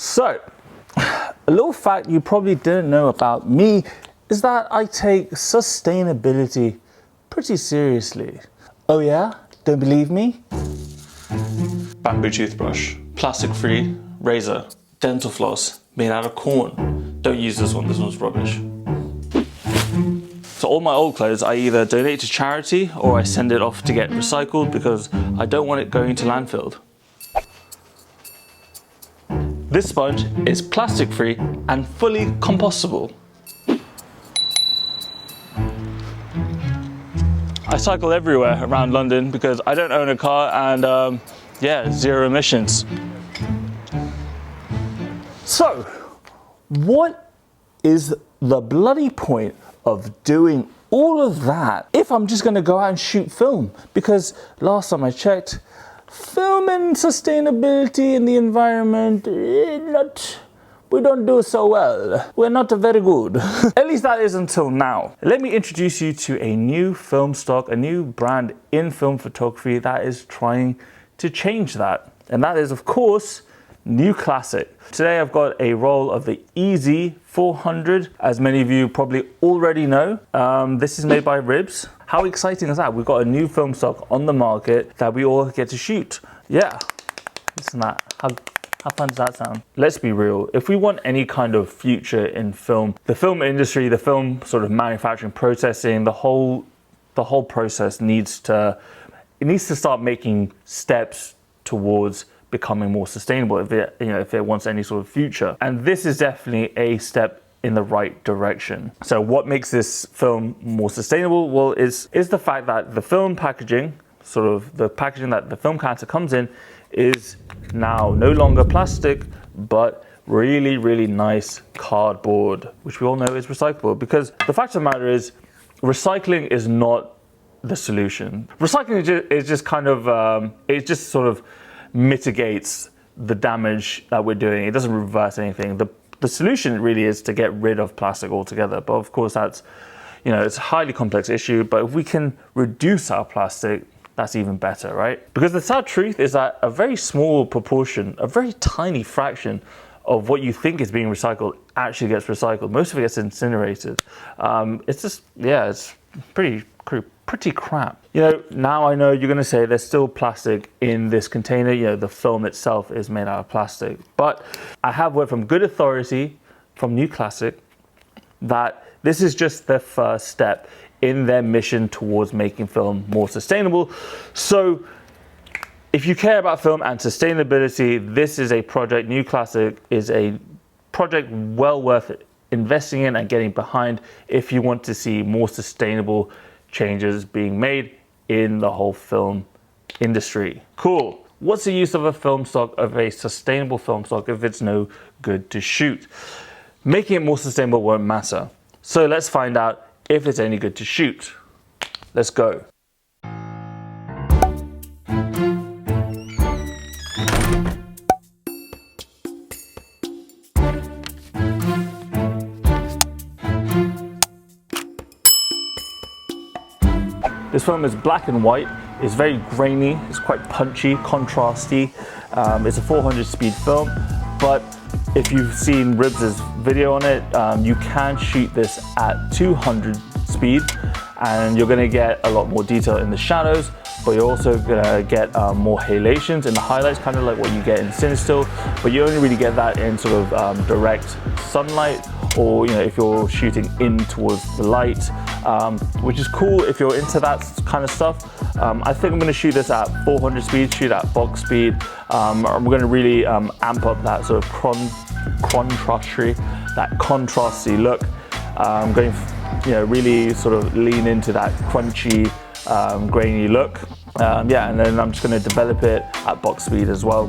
So, a little fact you probably didn't know about me is that I take sustainability pretty seriously. Oh yeah? Don't believe me? Bamboo toothbrush, plastic-free razor, dental floss made out of corn. Don't use this one's rubbish. So all my old clothes I either donate to charity or I send it off to get recycled because I don't want it going to landfill. This sponge is plastic free and fully compostable. I cycle everywhere around London because I don't own a car and yeah, zero emissions. So, what is the bloody point of doing all of that if I'm just gonna go out and shoot film? Because last time I checked, film and sustainability in the environment, we don't do so well. We're not very good. At least that is until now. Let me introduce you to a new film stock, a new brand in film photography that is trying to change that. And that is, of course, New Classic. Today I've got a roll of the EZ400. As many of you probably already know, this is made by Ribs. How exciting is that? We've got a new film stock on the market that we all get to shoot. Yeah, listen to that. How fun does that sound? Let's be real, if we want any kind of future in film, the film industry, the film sort of manufacturing, processing, the whole process needs to start making steps towards becoming more sustainable if it wants any sort of future. And this is definitely a step in the right direction. So what makes this film more sustainable? Well, is the fact that the film packaging, sort of the packaging that the film cancer comes in, is now no longer plastic, but really, really nice cardboard, which we all know is recyclable. Because the fact of the matter is, recycling is not the solution. Recycling is just kind of, it just sort of mitigates the damage that we're doing. It doesn't reverse anything. The solution really is to get rid of plastic altogether. But of course that's, it's a highly complex issue, but if we can reduce our plastic, that's even better, right? Because the sad truth is that a very small proportion, a very tiny fraction of what you think is being recycled actually gets recycled. Most of it gets incinerated. It's just, yeah, it's pretty crap. Now I know you're gonna say there's still plastic in this container. The film itself is made out of plastic. But I have word from good authority from New Classic that this is just the first step in their mission towards making film more sustainable. So if you care about film and sustainability, this is a project. New Classic is a project well worth investing in and getting behind if you want to see more sustainable changes being made in the whole film industry. Cool. What's the use of a film stock, of a sustainable film stock, if it's no good to shoot? Making it more sustainable won't matter. So let's find out if it's any good to shoot. Let's go. This film is black and white. It's very grainy. It's quite punchy, contrasty. It's a 400 speed film, but if you've seen Ribs' video on it, you can shoot this at 200 speed and you're gonna get a lot more detail in the shadows, but you're also gonna get more halations in the highlights, kind of like what you get in Cinestill, but you only really get that in sort of direct sunlight, or if you're shooting in towards the light, which is cool if you're into that kind of stuff. I think I'm going to shoot this at 400 speed, shoot at box speed. I'm going to really amp up that sort of contrasty look. I'm going really sort of lean into that crunchy, grainy look. Yeah, and then I'm just going to develop it at box speed as well.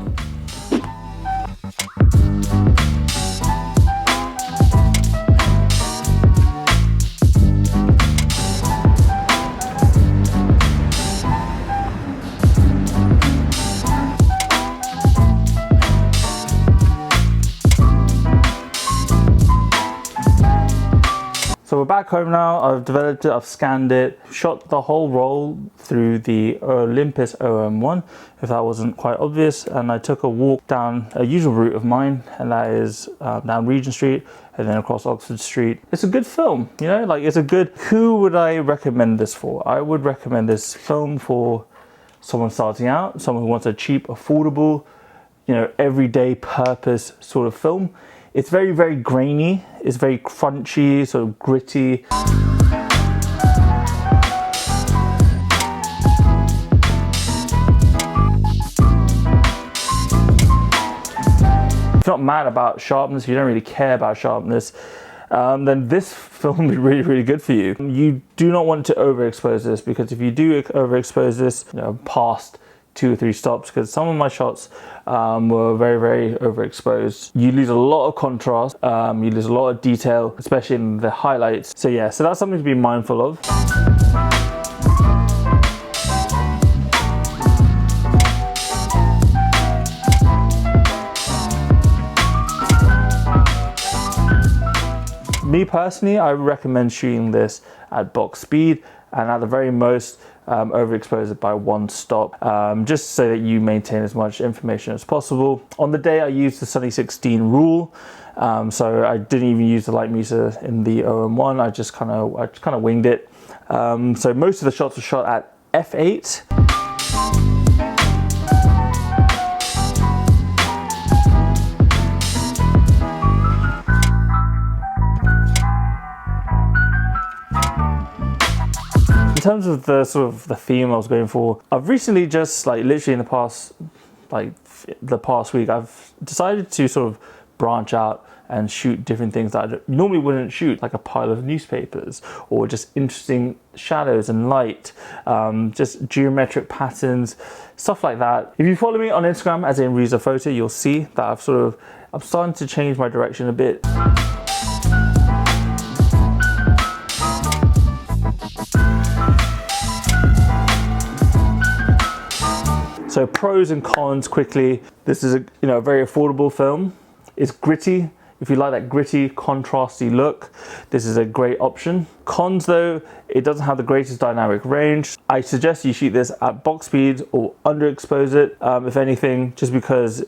So we're back home now. I've developed it, I've scanned it, shot the whole roll through the Olympus OM1, if that wasn't quite obvious, and I took a walk down a usual route of mine, and that is down Regent Street and then across Oxford Street. It's a good film, you know, like it's a good, who would I recommend this for? I would recommend this film for someone starting out, someone who wants a cheap, affordable, you know, everyday purpose sort of film. It's very, very grainy. It's very crunchy, sort of gritty. If you're not mad about sharpness, if you don't really care about sharpness, then this film will be really, really good for you. You do not want to overexpose this, because if you do overexpose this, you know, past 2 or 3 stops, because some of my shots were very, very overexposed. You lose a lot of contrast, you lose a lot of detail, especially in the highlights. So yeah, so that's something to be mindful of. Me personally, I recommend shooting this at box speed, and at the very most, overexpose it by 1 stop, just so that you maintain as much information as possible. On the day, I used the Sunny 16 rule, so I didn't even use the light meter in the OM1. I just kind of winged it. So most of the shots were shot at f8. In terms of the sort of the theme I was going for, I've recently just literally in the past week, I've decided to sort of branch out and shoot different things that I normally wouldn't shoot, like a pile of newspapers or just interesting shadows and light, just geometric patterns, stuff like that. If you follow me on Instagram as in Reza Photo, you'll see that I'm starting to change my direction a bit. So pros and cons quickly. This is a very affordable film. It's gritty. If you like that gritty, contrasty look, this is a great option. Cons though, it doesn't have the greatest dynamic range. I suggest you shoot this at box speed or underexpose it, if anything, just because if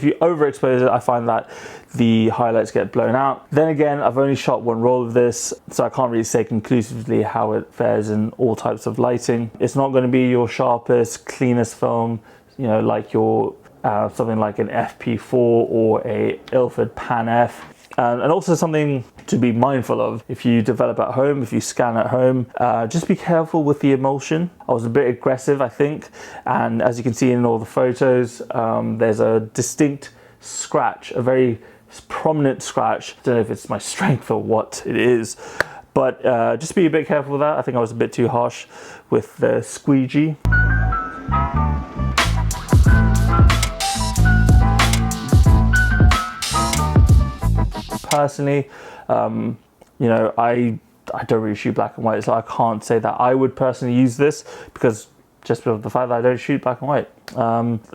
you overexpose it, I find that the highlights get blown out. Then again, I've only shot 1 roll of this, so I can't really say conclusively how it fares in all types of lighting. It's not going to be your sharpest, cleanest film, like your something like an FP4 or a Ilford Pan F. And also something to be mindful of if you develop at home, if you scan at home, just be careful with the emulsion. I was a bit aggressive, I think, and as you can see in all the photos, there's a distinct scratch, a very prominent scratch. I don't know if it's my strength or what it is, but just be a bit careful with that. I think I was a bit too harsh with the squeegee. Personally, I don't really shoot black and white, so I can't say that I would personally use this, because just because of the fact that I don't shoot black and white.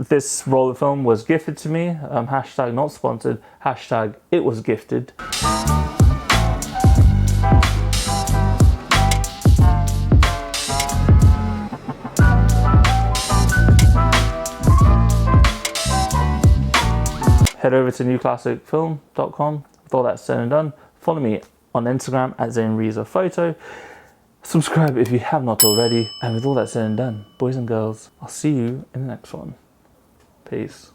This roll of film was gifted to me, hashtag not sponsored, hashtag it was gifted. Head over to newclassicfilm.com. With all that said and done, follow me on Instagram at Zain Reza Photo. Subscribe if you have not already. And with all that said and done, boys and girls, I'll see you in the next one. Peace.